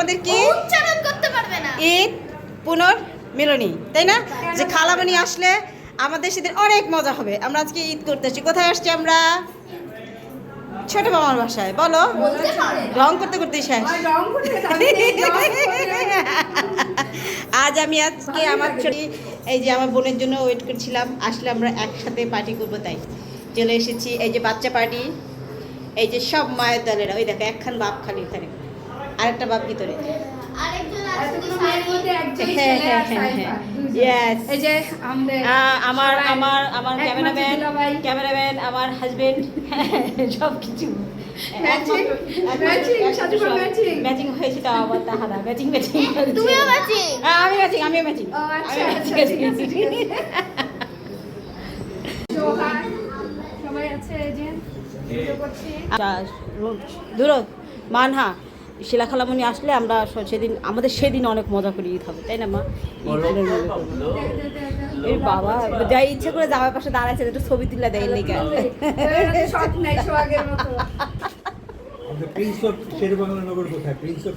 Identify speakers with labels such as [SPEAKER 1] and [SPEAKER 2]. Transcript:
[SPEAKER 1] আমাদের কি
[SPEAKER 2] উচ্চারণ করতে পারবে না।
[SPEAKER 1] ঈদ পুনর্মিলনী, তাই না? যে খালামণি আসলে আমাদের সেদিন অনেক মজা হবে। আমরা আজকে ঈদ করতেছি। কোথায় আসছি আমরা? ছোট মামার বাসায়। বলো, রং করতে করতে শেষ। আজ আমি আজকে আমার ছুটি, এই যে আমার বোনের জন্য ওয়েট করছিলাম, আসলে আমরা একসাথে পার্টি করবো তাই চলে এসেছি। এই যে বাচ্চা পার্টি, এই যে সব মায়ের দলেরা, ওই দেখো একখান বাপ খালি এখানে, আরেকটা বাপ ভিতরে।
[SPEAKER 2] আরেকজন আছে কি সাইড?
[SPEAKER 1] হ্যাঁ হ্যাঁ হ্যাঁ হ্যাঁ, ইয়েস।
[SPEAKER 3] এই যে আমাদের
[SPEAKER 1] আমার আমার আমার
[SPEAKER 3] একমাত্র
[SPEAKER 1] ক্যামেরাম্যান,
[SPEAKER 3] দুলাভাই।
[SPEAKER 1] ক্যামেরাম্যান আমার হাজবেন্ড, সব কিছু ম্যাচিং হয়েছে। তাও আবার তাহারা ম্যাচিং ম্যাচিং।
[SPEAKER 2] তুমিও ম্যাচিং?
[SPEAKER 1] আমি ম্যাচিং, আমিও ম্যাচিং।
[SPEAKER 3] ও আচ্ছা আচ্ছা, ঠিক আছে, ঠিক আছে। সোহাগ, সবাই আছে এই যে ভিডিও করছি।
[SPEAKER 1] দূর মানহা শিলা খালামণি আসলে আমরা সেদিন, আমাদের সেদিন অনেক মজা করে ঈদ হবে, তাই না মা? এই বাবা যাই ইচ্ছে করে জামাই পাশে দাঁড়াচ্ছে, একটু ছবি তুলে দেয় লিখে।
[SPEAKER 3] শট নাই সোহাগের মতো।
[SPEAKER 4] প্রিন্স অফ শেরবাংলা নগর কোথায়? Prince of